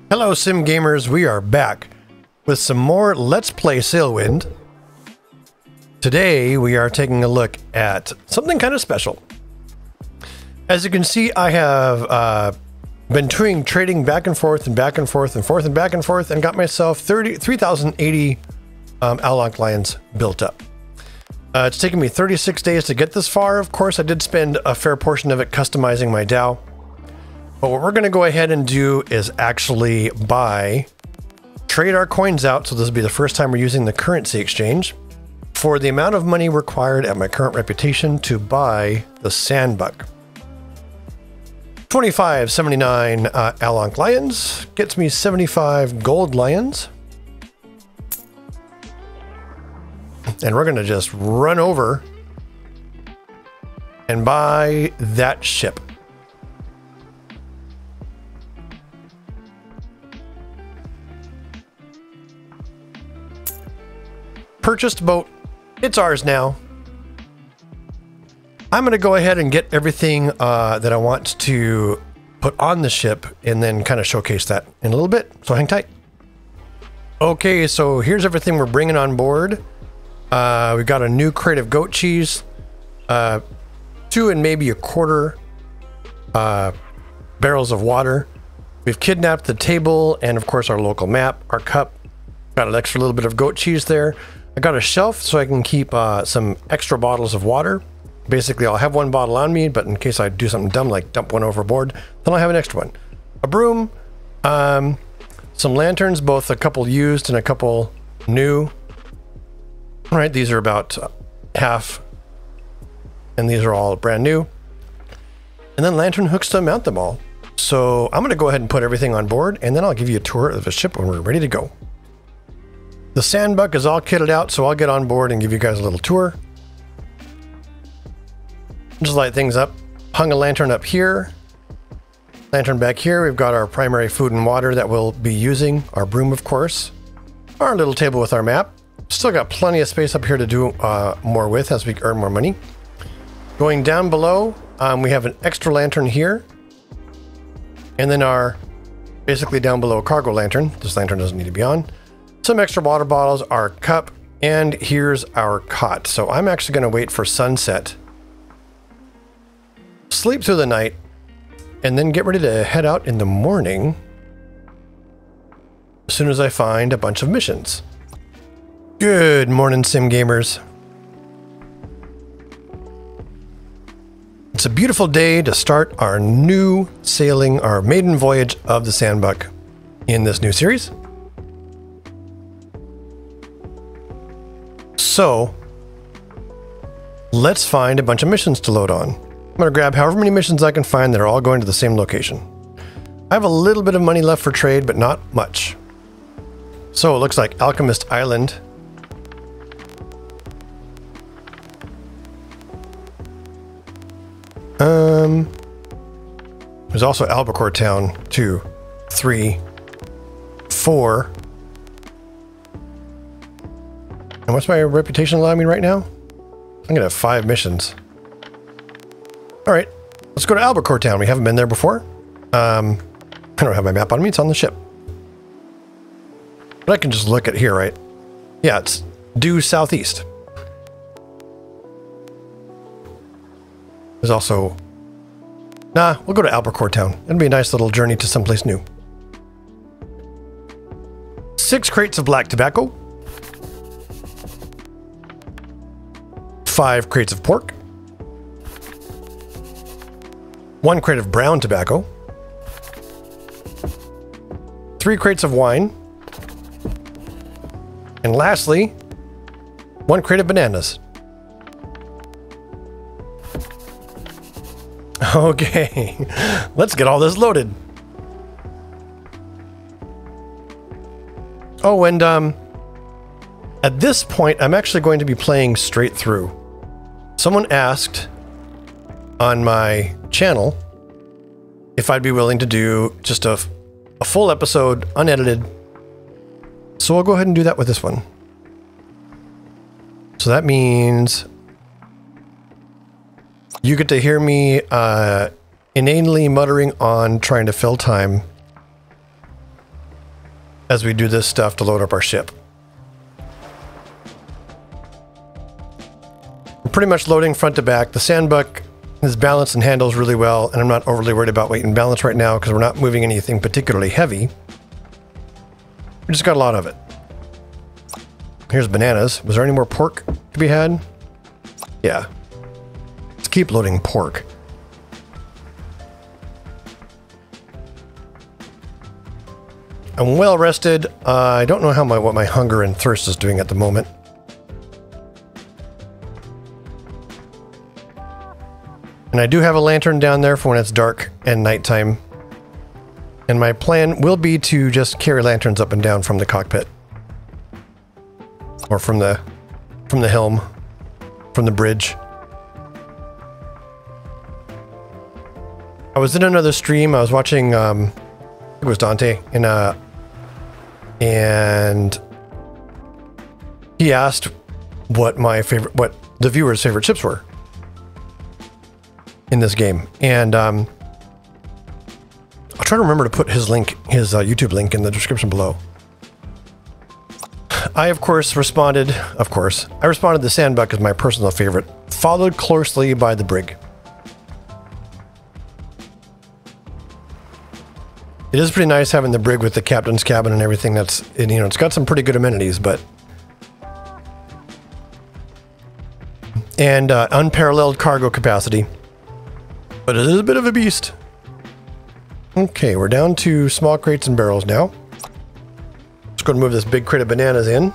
Hello Sim Gamers, we are back with some more Let's Play Sailwind. Today we are taking a look at something kind of special. As you can see, I have been trading back and forth and back and forth and forth and back and forth and got myself 3,080 Alloc lions built up. It's taken me 36 days to get this far. Of course, I did spend a fair portion of it customizing my Dhow. But what we're going to go ahead and do is actually trade our coins out. So this will be the first time we're using the currency exchange for the amount of money required at my current reputation to buy the Sanbuq. 2579 Alloc lions gets me 75 gold lions. And we're going to just run over and buy that ship. Purchased boat. It's ours now. I'm going to go ahead and get everything that I want to put on the ship and then kind of showcase that in a little bit. So hang tight. Okay, so here's everything we're bringing on board. We've got a new crate of goat cheese, 2 and maybe a quarter barrels of water. We've kidnapped the table and of course our local map, our cup. Got an extra little bit of goat cheese there. I got a shelf so I can keep some extra bottles of water. Basically, I'll have one bottle on me, but in case I do something dumb like dump one overboard, then I'll have an extra one. A broom, some lanterns, both a couple used and a couple new. All right, these are about half, and these are all brand new. And then lantern hooks to mount them all. So I'm going to go ahead and put everything on board, and then I'll give you a tour of the ship when we're ready to go. The Sanbuq is all kitted out, so I'll get on board and give you guys a little tour. Just light things up. Hung a lantern up here. Lantern back here. We've got our primary food and water that we'll be using. Our broom, of course. Our little table with our map. Still got plenty of space up here to do more with as we earn more money. Going down below, we have an extra lantern here. And then basically down below, cargo lantern. This lantern doesn't need to be on. Some extra water bottles, our cup, and here's our cot. So I'm actually going to wait for sunset, sleep through the night, and then get ready to head out in the morning as soon as I find a bunch of missions. Good morning, Sim Gamers. It's a beautiful day to start our new sailing, our maiden voyage of the Sanbuq in this new series. So, let's find a bunch of missions to load on. I'm going to grab however many missions I can find that are all going to the same location. I have a little bit of money left for trade, but not much. So it looks like Alchemist Island. There's also Albacore Town, 2, 3, 4. And what's my reputation allowing me right now? I'm gonna have 5 missions. All right, let's go to Albacore Town. We haven't been there before. I don't have my map on me, it's on the ship. But I can just look at here, right? Yeah, it's due southeast. There's also... Nah, we'll go to Albacore Town. It'll be a nice little journey to someplace new. 6 crates of black tobacco. 5 crates of pork. 1 crate of brown tobacco. 3 crates of wine. And lastly, 1 crate of bananas. Okay, let's get all this loaded. Oh, and at this point, I'm actually going to be playing straight through. Someone asked on my channel if I'd be willing to do just a full episode, unedited. So I'll go ahead and do that with this one. So that means you get to hear me inanely muttering on trying to fill time as we do this stuff to load up our ship. I'm pretty much loading front to back. The Sanbuq is balanced and handles really well, and I'm not overly worried about weight and balance right now because we're not moving anything particularly heavy. We just got a lot of it. Here's bananas. Was there any more pork to be had? Yeah. Let's keep loading pork. I'm well rested. I don't know how what my hunger and thirst is doing at the moment. And I do have a lantern down there for when it's dark and nighttime. And my plan will be to just carry lanterns up and down from the cockpit. Or from the helm. From the bridge. I was in another stream. I was watching, it was Dante, and he asked what the viewers' favorite ships were in this game. And I'll try to remember to put his YouTube link in the description below. I, of course, responded, the Sanbuq is my personal favorite, followed closely by the brig. It is pretty nice having the brig with the captain's cabin and everything. It's got some pretty good amenities, and unparalleled cargo capacity. But it is a bit of a beast. Okay, we're down to small crates and barrels now. Just going to move this big crate of bananas in.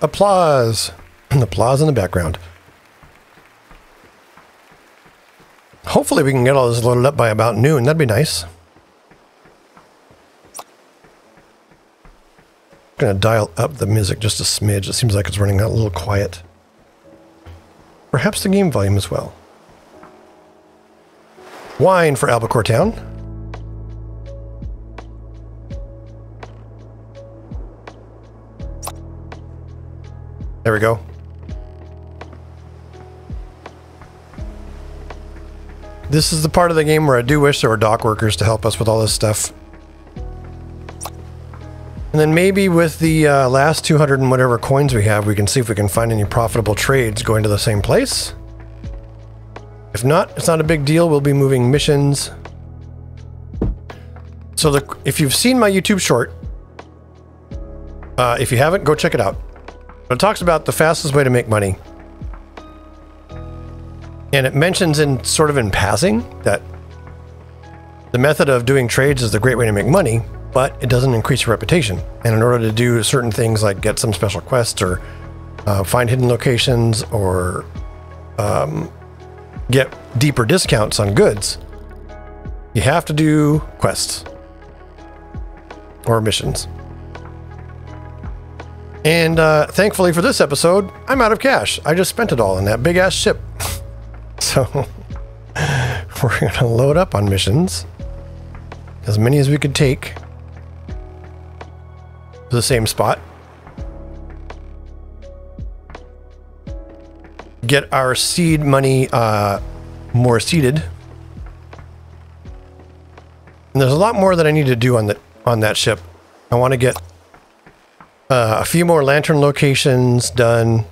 Applause! And applause in the background. Hopefully we can get all this loaded up by about noon. That'd be nice. I'm gonna dial up the music just a smidge. It seems like it's running a little quiet. Perhaps the game volume as well. Wine for Albacore Town. There we go. This is the part of the game where I do wish there were dock workers to help us with all this stuff. And then maybe with the last 200 and whatever coins we have, we can see if we can find any profitable trades going to the same place. If not, it's not a big deal. We'll be moving missions. So if you've seen my YouTube short, if you haven't, go check it out. It talks about the fastest way to make money. And it mentions in passing that the method of doing trades is the great way to make money, but it doesn't increase your reputation. And in order to do certain things like get some special quests or find hidden locations or get deeper discounts on goods, you have to do quests or missions. And thankfully for this episode, I'm out of cash. I just spent it all in that big ass ship. So we're going to load up on missions. As many as we could take. To the same spot. Get our seed money more seeded. And there's a lot more that I need to do on that ship. I want to get a few more lantern locations done.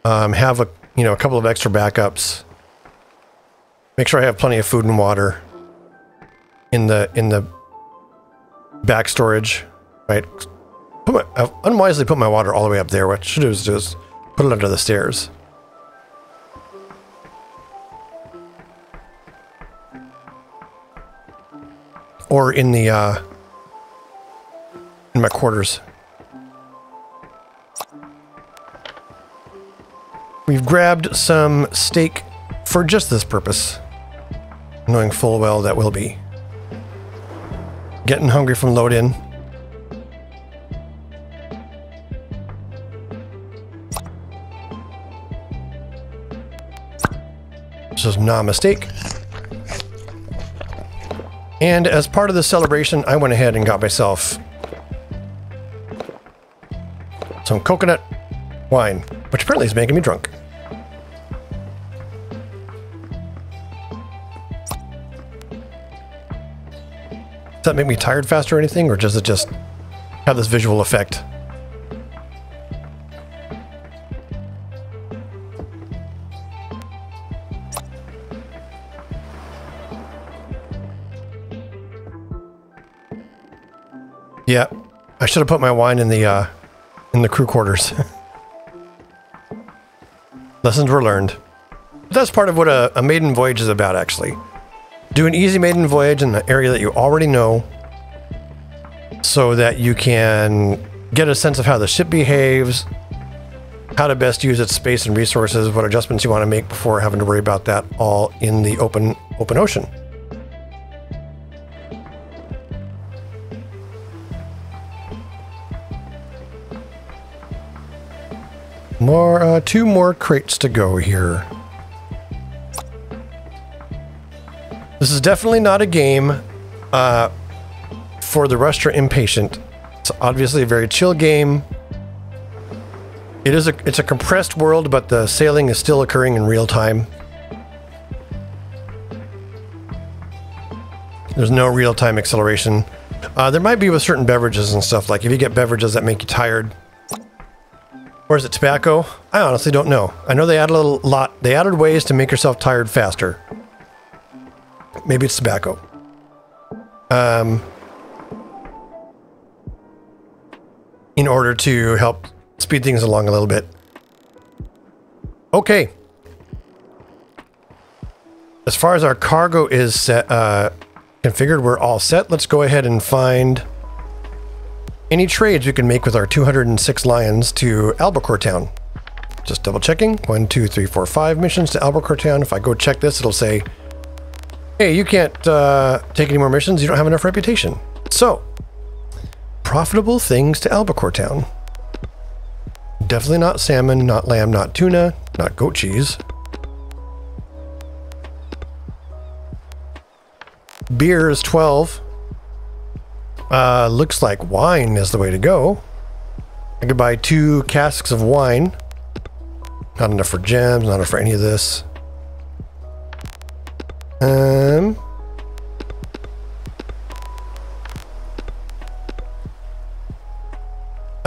Have a couple of extra backups. Make sure I have plenty of food and water in the back storage. Right. I've unwisely put my water all the way up there. What I should do is just put it under the stairs. Or in my quarters. We've grabbed some steak for just this purpose, knowing full well that we'll be getting hungry from load in. This is not a mistake. And as part of the celebration, I went ahead and got myself some coconut wine, which apparently is making me drunk. Does that make me tired faster or anything, or does it just have this visual effect? Yeah, I should have put my wine in the crew quarters. Lessons were learned. That's part of what a maiden voyage is about, actually. Do an easy maiden voyage in an area that you already know, so that you can get a sense of how the ship behaves, how to best use its space and resources, what adjustments you want to make before having to worry about that all in the open ocean. Two more crates to go here. This is definitely not a game for the rushed or impatient. It's obviously a very chill game. It's a compressed world, but the sailing is still occurring in real time. There's no real-time acceleration. There might be with certain beverages and stuff, like if you get beverages that make you tired. Or is it tobacco? I honestly don't know. I know they added they added ways to make yourself tired faster. Maybe it's tobacco. In order to help speed things along a little bit. Okay. As far as our cargo is set, configured, we're all set. Let's go ahead and find any trades we can make with our 206 lions to Albacore Town. Just double checking. 1, 2, 3, 4, 5 missions to Albacore Town. If I go check this, it'll say, hey, you can't take any more missions. You don't have enough reputation. So, profitable things to Albacore Town. Definitely not salmon, not lamb, not tuna, not goat cheese. Beer is 12. Looks like wine is the way to go. I could buy 2 casks of wine. Not enough for gems, not enough for any of this. I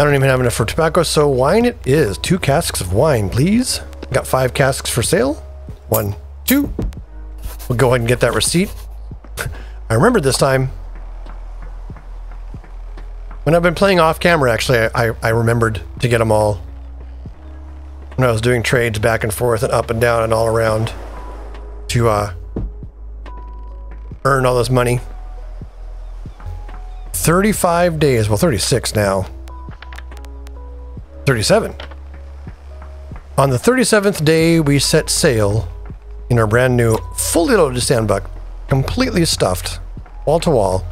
don't even have enough for tobacco, so wine it is. 2 casks of wine, please. Got 5 casks for sale. 1, 2. We'll go ahead and get that receipt. I remembered this time. When I've been playing off camera, actually, I remembered to get them all. When I was doing trades back and forth and up and down and all around to earn all this money. 35 days, well 36 now. 37. On the 37th day, we set sail in our brand new, fully loaded Sanbuq, completely stuffed, wall to wall.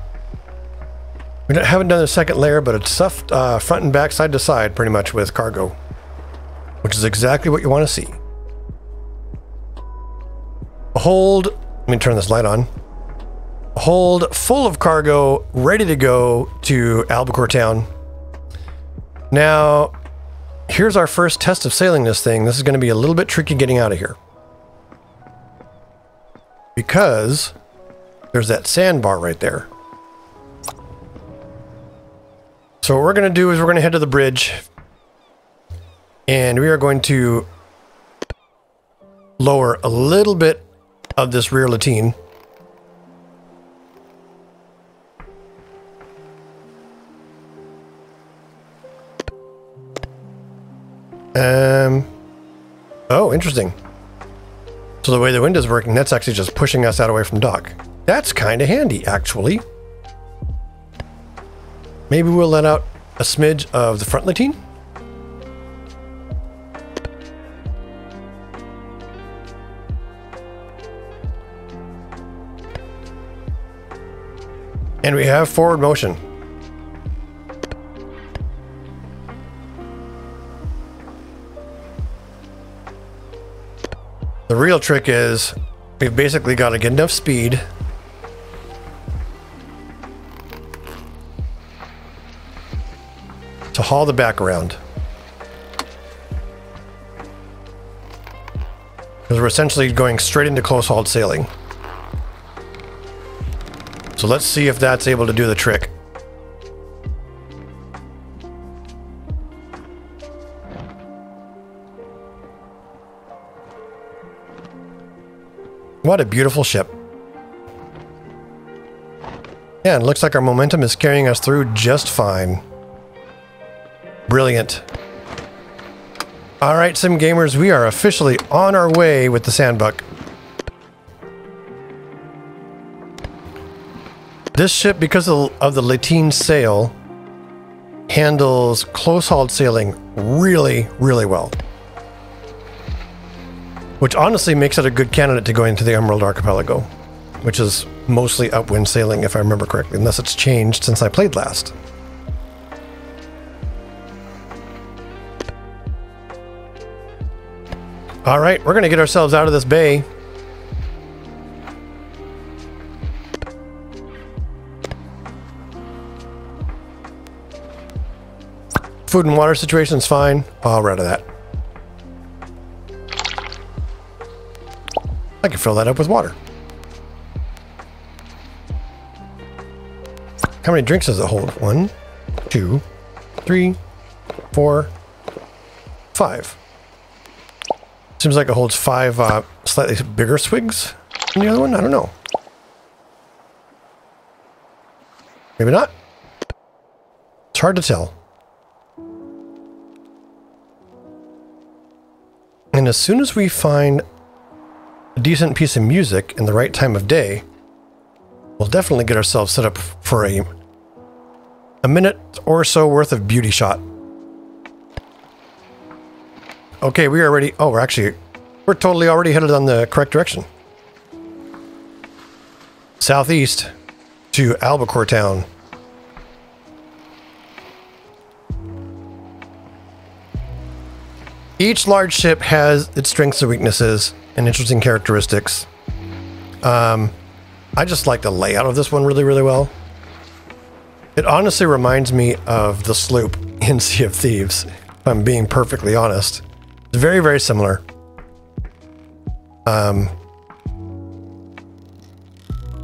We haven't done the second layer, but it's stuffed front and back, side to side, pretty much with cargo, which is exactly what you want to see. A hold, let me turn this light on. A hold full of cargo, ready to go to Albacore Town. Now, here's our first test of sailing this thing. This is going to be a little bit tricky getting out of here, because there's that sandbar right there. So what we're going to do is we're going to head to the bridge, and we are going to lower a little bit of this rear lateen. Oh, interesting. So the way the wind is working, that's actually just pushing us out away from dock. That's kind of handy, actually. Maybe we'll let out a smidge of the front lateen. And we have forward motion. The real trick is we've basically got to get enough speed to haul the back around. because we're essentially going straight into close-hauled sailing. So let's see if that's able to do the trick. What a beautiful ship. Yeah, and it looks like our momentum is carrying us through just fine. Brilliant. All right, Sim Gamers, we are officially on our way with the Sanbuq. This ship, because of the lateen sail, handles close-hauled sailing really, really well. Which honestly makes it a good candidate to go into the Emerald Archipelago, which is mostly upwind sailing, if I remember correctly, unless it's changed since I played last. All right, we're going to get ourselves out of this bay. Food and water situation is fine. I'll get rid of that. I can fill that up with water. How many drinks does it hold? 1, 2, 3, 4, 5. Seems like it holds 5 slightly bigger swigs than the other one. I don't know. Maybe not. It's hard to tell. And as soon as we find a decent piece of music in the right time of day, we'll definitely get ourselves set up for a minute or so worth of beauty shot. Okay, we are ready. Oh, we're totally already headed on the correct direction. Southeast to Albacore Town. Each large ship has its strengths and weaknesses and interesting characteristics. I just like the layout of this one really, really well. It honestly reminds me of the sloop in Sea of Thieves, if I'm being perfectly honest. It's very, very similar.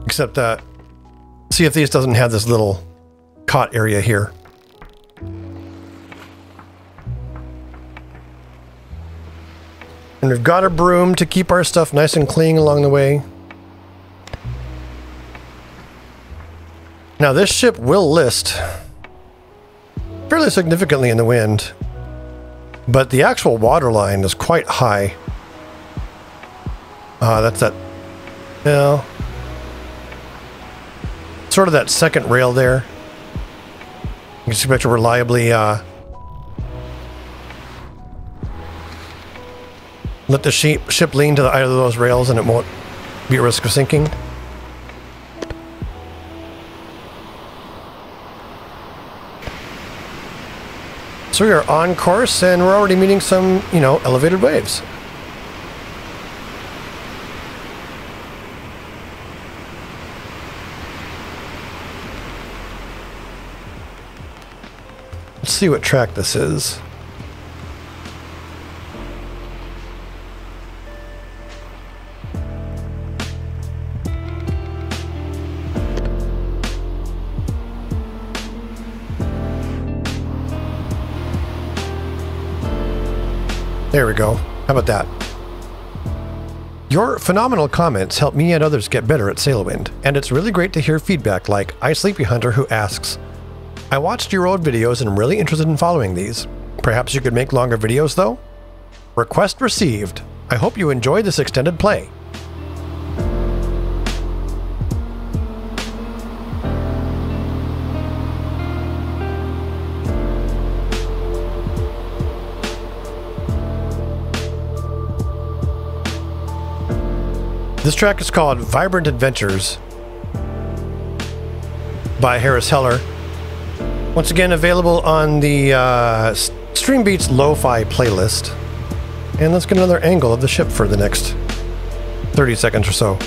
Except that Sea of Thieves doesn't have this little cot area here. And we've got a broom to keep our stuff nice and clean along the way. Now this ship will list fairly significantly in the wind, but the actual water line is quite high. That's that, well, sort of that second rail there. You can see better reliably let the ship lean to either of those rails and it won't be at risk of sinking. So we are on course and we're already meeting some, elevated waves. Let's see what track this is. There we go. How about that? Your phenomenal comments help me and others get better at Sailwind, and it's really great to hear feedback like iSleepyHunter, who asks, I watched your old videos and I'm really interested in following these. Perhaps you could make longer videos though? Request received. I hope you enjoyed this extended play. This track is called Vibrant Adventures by Harris Heller. Once again, available on the Stream Beats Lo-Fi playlist. And let's get another angle of the ship for the next 30 seconds or so.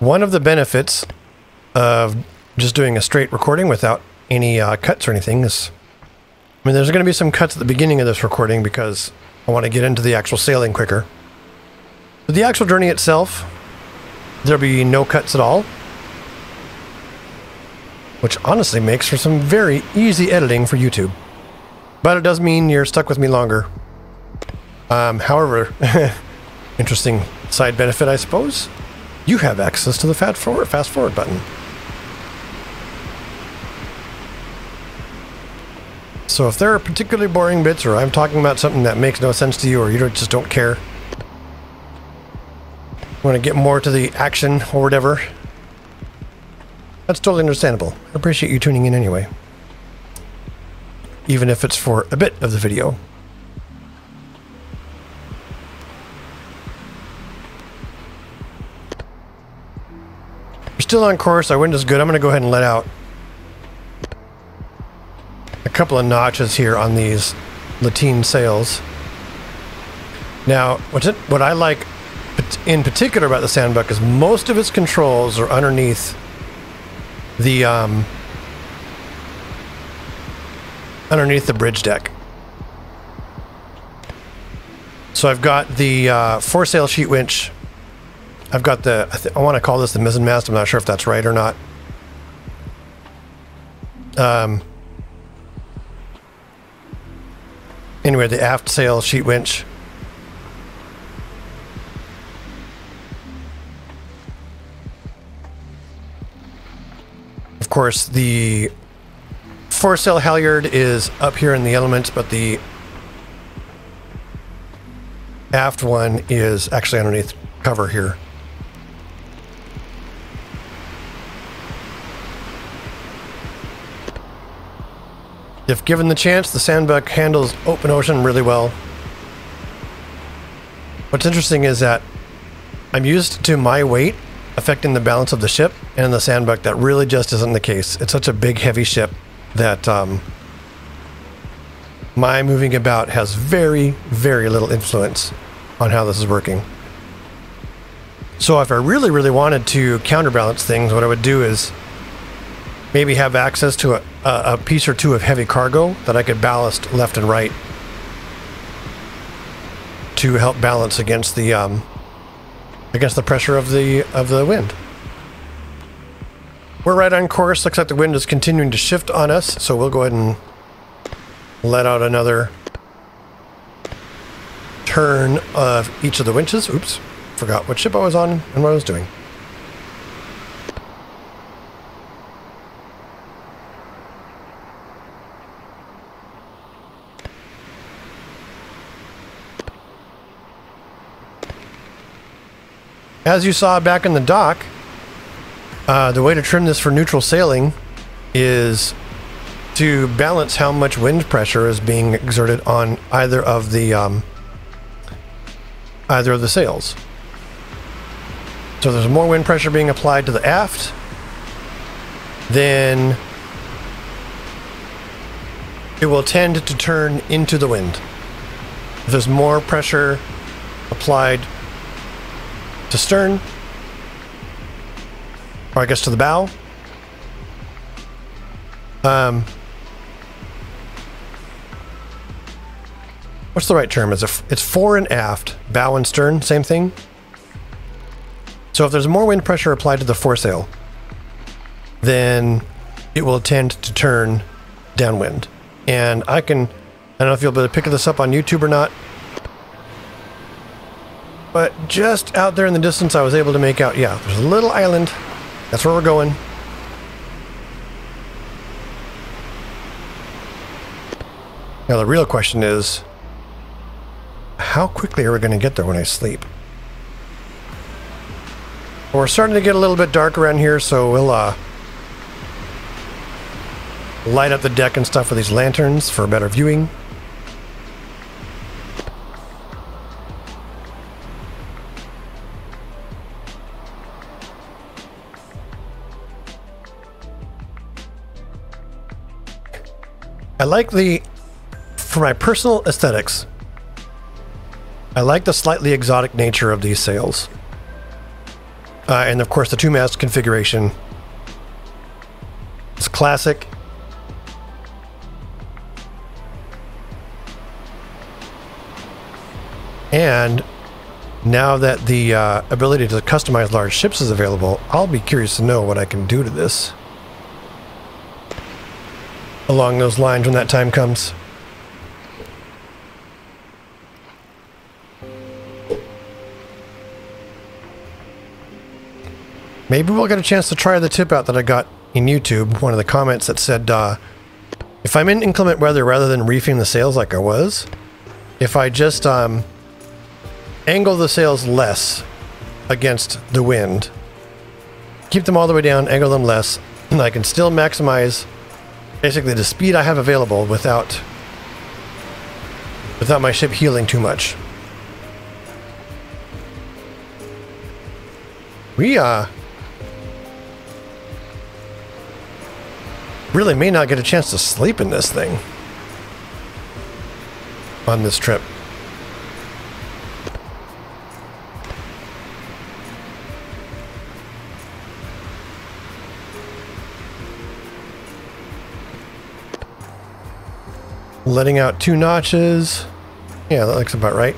One of the benefits of just doing a straight recording without any cuts or anything is, I mean, there's going to be some cuts at the beginning of this recording because I want to get into the actual sailing quicker. But the actual journey itself, there'll be no cuts at all, which honestly makes for some very easy editing for YouTube. But it does mean you're stuck with me longer. However, interesting side benefit, I suppose, you have access to the fast forward button. So if there are particularly boring bits, or I'm talking about something that makes no sense to you, or you just don't care, want to get more to the action or whatever, that's totally understandable. I appreciate you tuning in anyway, even if it's for a bit of the video. We're still on course. Our wind is good. I'm going to go ahead and let out a couple of notches here on these lateen sails. Now, what I like in particular about the Sanbuq is most of its controls are underneath the bridge deck. So I've got the foresail sheet winch. I've got the, I want to call this the mizzen mast. I'm not sure if that's right or not. Anyway, the aft sail sheet winch. Of course, the foresail halyard is up here in the elements, but the aft one is actually underneath cover here. If given the chance, the Sanbuq handles open ocean really well. What's interesting is that I'm used to my weight affecting the balance of the ship, and in the Sanbuq that really just isn't the case. It's such a big, heavy ship that my moving about has very, very little influence on how this is working. So if I really, really wanted to counterbalance things, what I would do is maybe have access to a piece or two of heavy cargo that I could ballast left and right to help balance against the pressure of the wind. We're right on course. Looks like the wind is continuing to shift on us, so we'll go ahead and let out another turn of each of the winches. Oops, forgot what ship I was on and what I was doing. As you saw back in the dock, the way to trim this for neutral sailing is to balance how much wind pressure is being exerted on either of the sails. So there's more wind pressure being applied to the aft, then it will tend to turn into the wind. If there's more pressure applied to stern, or I guess to the bow, what's the right term? It's fore and aft, bow and stern, same thing. So if there's more wind pressure applied to the foresail, then it will tend to turn downwind. And I don't know if you'll be able to pick this up on YouTube or not, but just out there in the distance, I was able to make out, yeah, there's a little island. That's where we're going. Now the real question is, how quickly are we going to get there when I sleep? Well, we're starting to get a little bit dark around here, so we'll light up the deck and stuff with these lanterns for better viewing. I like for my personal aesthetics, I like the slightly exotic nature of these sails. And of course the 2-mast configuration. It's classic. And now that the ability to customize large ships is available, I'll be curious to know what I can do to this along those lines when that time comes. Maybe we'll get a chance to try the tip out that I got in YouTube. One of the comments that said, if I'm in inclement weather, rather than reefing the sails like I was, if I just angle the sails less against the wind, keep them all the way down, angle them less, and I can still maximize basically the speed I have available without my ship heeling too much. We really may not get a chance to sleep in this thing on this trip. Letting out 2 notches. Yeah, that looks about right.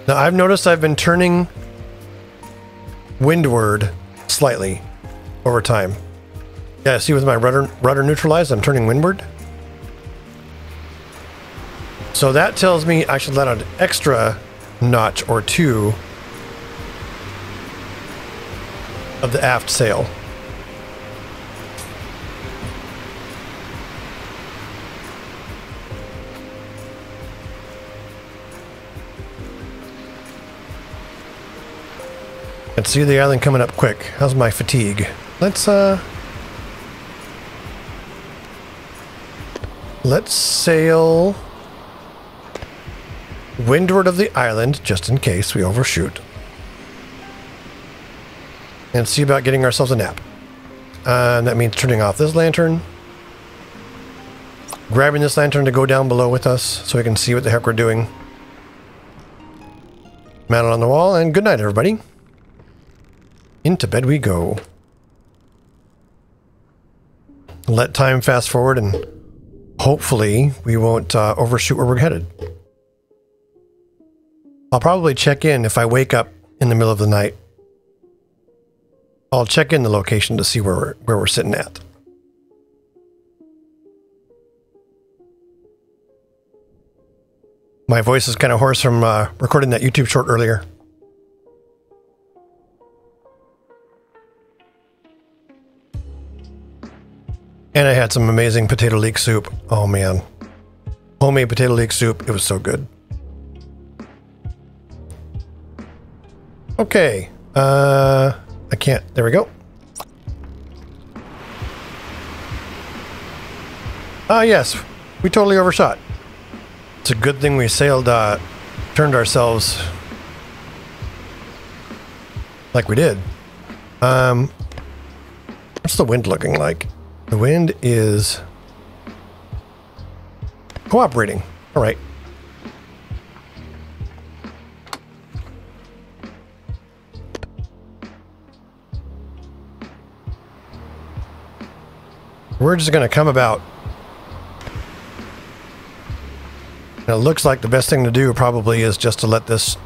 Now I've noticed I've been turning windward slightly over time. Yeah, see with my rudder neutralized, I'm turning windward. So that tells me I should let out an extra notch or 2 of the aft sail. Let's see the island coming up quick. How's my fatigue? Let's sail windward of the island just in case we overshoot. And see about getting ourselves a nap. That means turning off this lantern. Grabbing this lantern to go down below with us so we can see what the heck we're doing. Mount it on the wall, and good night, everybody. Into bed we go. Let time fast forward, and hopefully we won't overshoot where we're headed. I'll probably check in if I wake up in the middle of the night. I'll check in the location to see where we're sitting at. My voice is kind of hoarse from recording that YouTube short earlier. And I had some amazing potato leek soup. Oh man. Homemade potato leek soup. It was so good. Okay. I can't. There we go. Ah, yes. We totally overshot. It's a good thing we sailed, turned ourselves like we did. What's the wind looking like? The wind is cooperating. All right. We're just going to come about. And it looks like the best thing to do probably is just to let this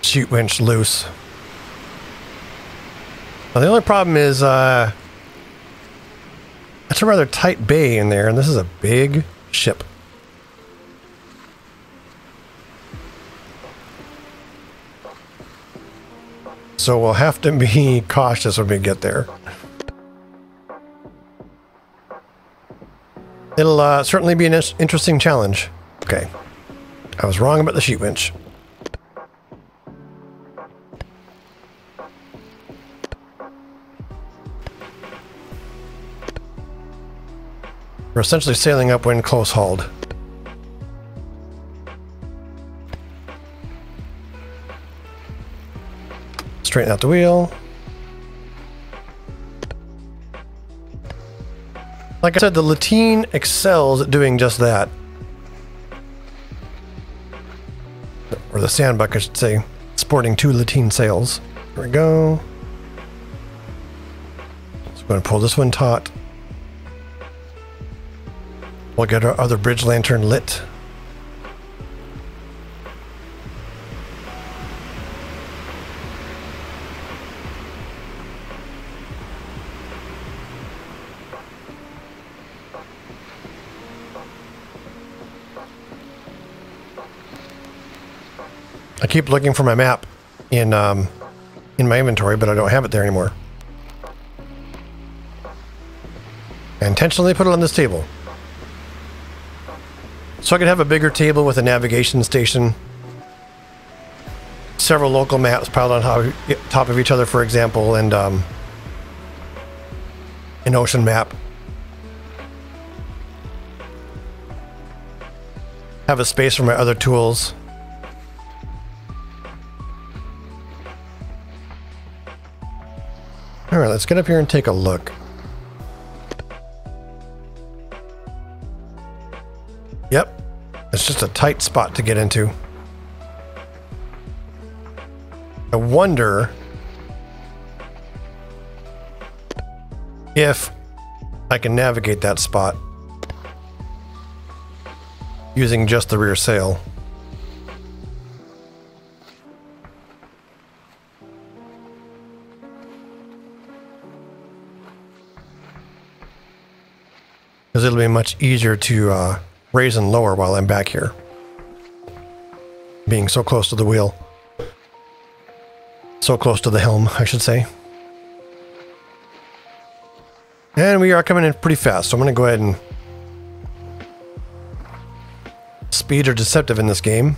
sheet winch loose. Now, the only problem is it's a rather tight bay in there, and this is a big ship. So we'll have to be cautious when we get there. It'll certainly be an interesting challenge. Okay. I was wrong about the sheet winch. We're essentially sailing upwind close hauled. Straighten out the wheel. Like I said, the lateen excels at doing just that. Or the Sanbuq, I should say. Sporting 2 lateen sails. There we go. So I'm going to pull this one taut. We'll get our other bridge lantern lit. I keep looking for my map in my inventory, but I don't have it there anymore. I intentionally put it on this table, so I could have a bigger table with a navigation station, several local maps piled on top of each other, for example, and an ocean map. Have a space for my other tools. All right, let's get up here and take a look. Yep, it's just a tight spot to get into. I wonder if I can navigate that spot using just the rear sail. Because it'll be much easier to raise and lower while I'm back here. Being so close to the wheel. So close to the helm, I should say. And we are coming in pretty fast, so I'm going to go ahead and... Speed are deceptive in this game.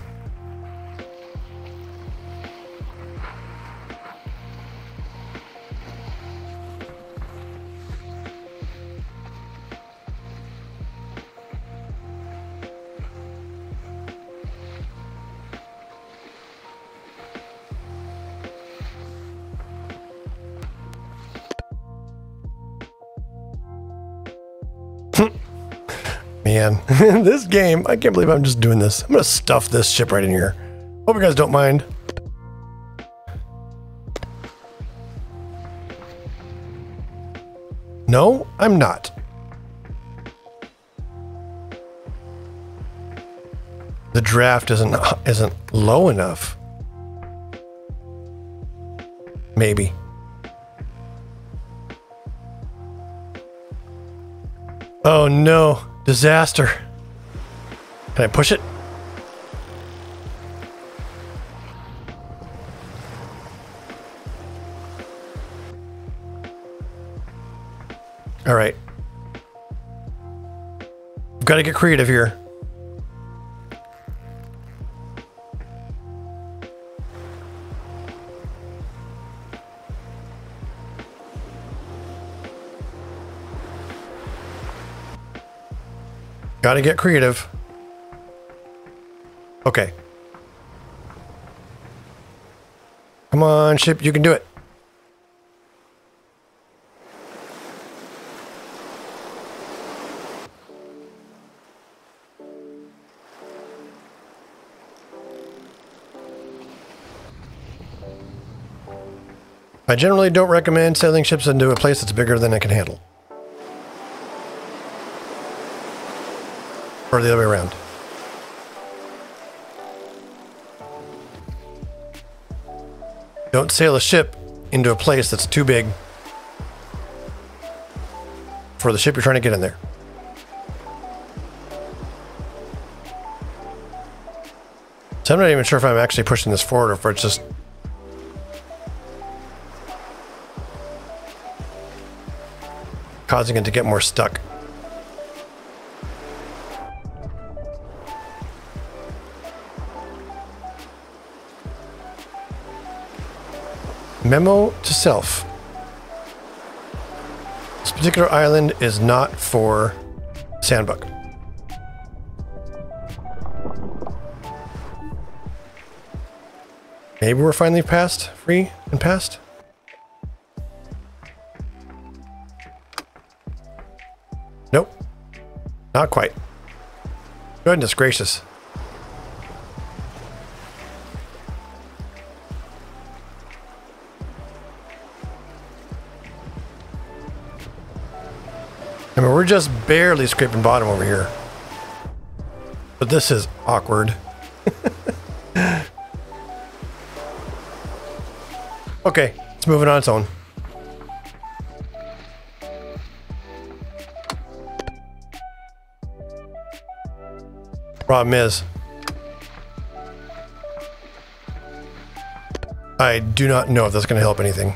Man, this game, I can't believe I'm just doing this. I'm gonna stuff this ship right in here. Hope you guys don't mind. No, I'm not. The draft isn't low enough. Maybe. Oh no. Disaster. Can I push it? All right. I've got to get creative here. Gotta get creative. Okay. Come on, ship, you can do it. I generally don't recommend sailing ships into a place that's bigger than it can handle. Or the other way around. Don't sail a ship into a place that's too big for the ship you're trying to get in there. So I'm not even sure if I'm actually pushing this forward or if it's just causing it to get more stuck. Memo to self. This particular island is not for Sanbuq. Maybe we're finally free and past? Nope. Not quite. Goodness gracious. I mean, we're just barely scraping bottom over here. But this is awkward. Okay, it's moving on its own. Problem is, I do not know if that's going to help anything.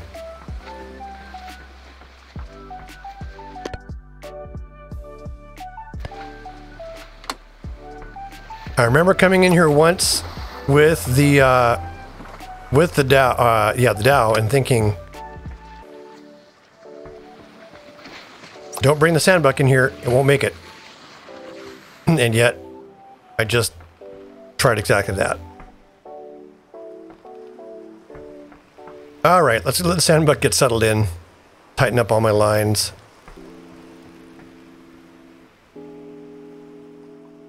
I remember coming in here once with the dhow, the dhow, and thinking, don't bring the Sanbuq in here, it won't make it. And yet, I just tried exactly that. All right, let's let the Sanbuq get settled in, tighten up all my lines.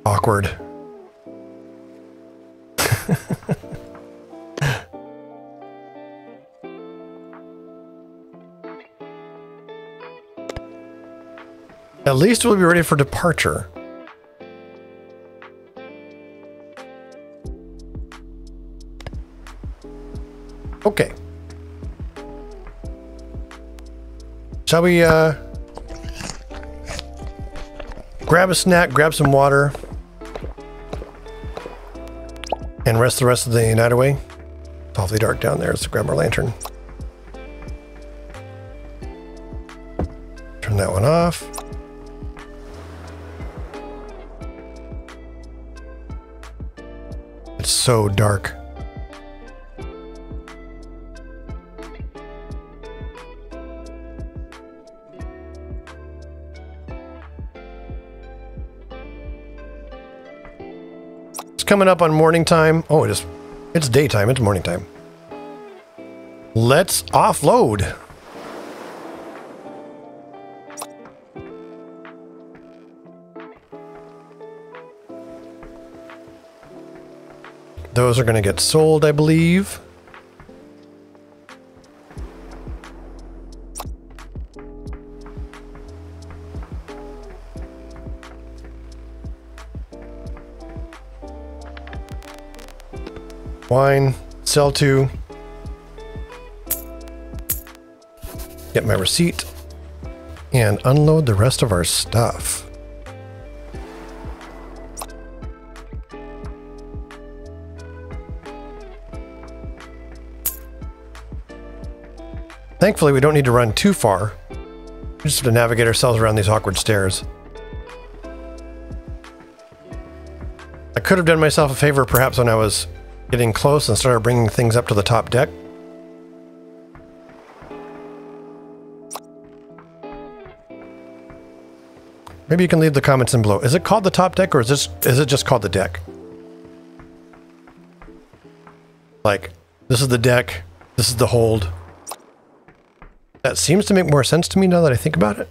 Awkward. At least we'll be ready for departure. Okay. Shall we grab a snack, grab some water, and rest the rest of the night away? It's awfully dark down there. Let's grab our lantern. Turn that one off. It's so dark. It's coming up on morning time. Oh, it's daytime. It's morning time. Let's offload. Those are going to get sold, I believe. Wine, sell to. Get my receipt and unload the rest of our stuff. Thankfully, we don't need to run too far. We just have to navigate ourselves around these awkward stairs. I could have done myself a favor perhaps when I was getting close and started bringing things up to the top deck. Maybe you can leave the comments in below. Is it called the top deck, or is it just called the deck? Like, this is the deck, this is the hold. That seems to make more sense to me now that I think about it.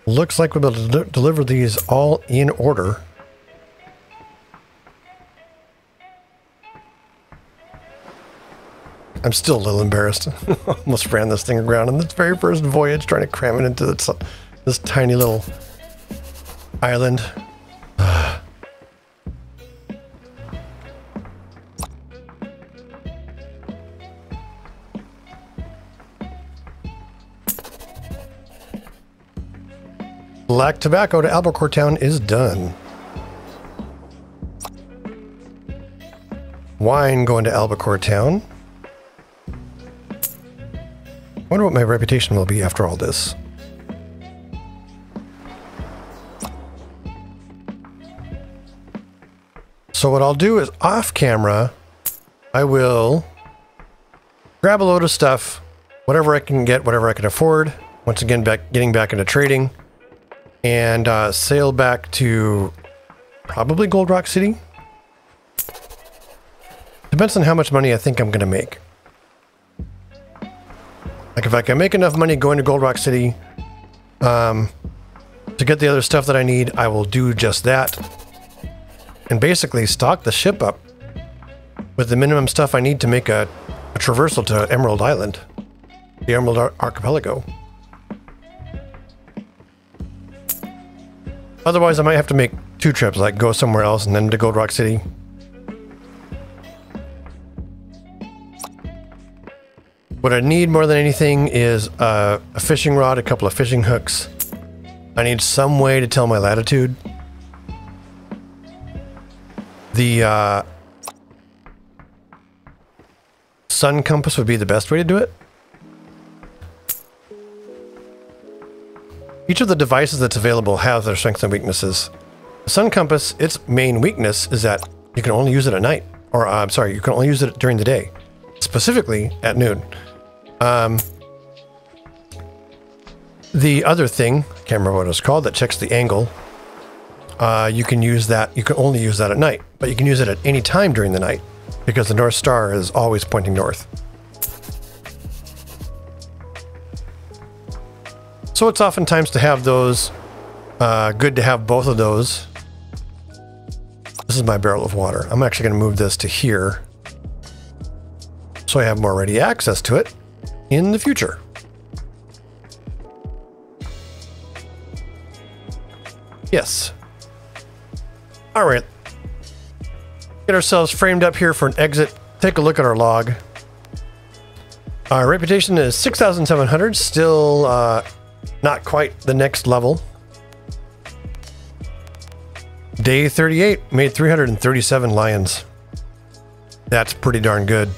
Looks like we'll be able to deliver these all in order. I'm still a little embarrassed. Almost ran this thing around on this very first voyage, trying to cram it into this tiny little island. Black tobacco to Albuquerque Town is done. Wine going to Albuquerque Town. I wonder what my reputation will be after all this. So what I'll do is off camera, I will grab a load of stuff, whatever I can get, whatever I can afford. Once again, getting back into trading, and sail back to probably Gold Rock City. Depends on how much money I think I'm going to make. Like if I can make enough money going to Gold Rock City to get the other stuff that I need, I will do just that. And basically stock the ship up with the minimum stuff I need to make a traversal to Emerald Island, the Emerald Archipelago. Otherwise, I might have to make 2 trips, like go somewhere else and then to Gold Rock City. What I need more than anything is a fishing rod, a couple of fishing hooks. I need some way to tell my latitude. The sun compass would be the best way to do it. Each of the devices that's available have their strengths and weaknesses. The sun compass, its main weakness is that you can only use it at night. Or, I'm sorry, you can only use it during the day. Specifically at noon. The other thing, I can't remember what it's called, that checks the angle. You can use that, you can only use that at night. But you can use it at any time during the night. Because the North Star is always pointing north. So it's oftentimes to have those, good to have both of those. This is my barrel of water. I'm actually going to move this to here, so I have more ready access to it in the future. Yes. All right. Get ourselves framed up here for an exit. Take a look at our log. Our reputation is 6,700, still not quite the next level. Day 38, made 337 lions. That's pretty darn good.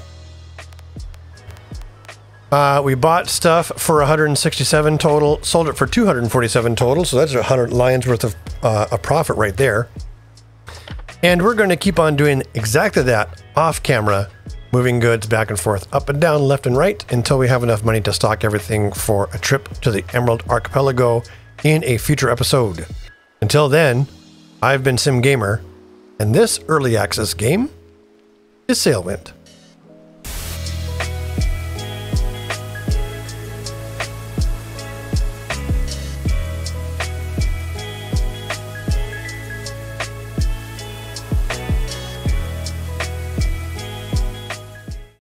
We bought stuff for 167 total, sold it for 247 total, so that's 100 lions worth of a profit right there. And we're going to keep on doing exactly that off camera, moving goods back and forth, up and down, left and right, until we have enough money to stock everything for a trip to the Emerald Archipelago in a future episode. Until then, I've been Sim Gamer, and this early access game is Sailwind.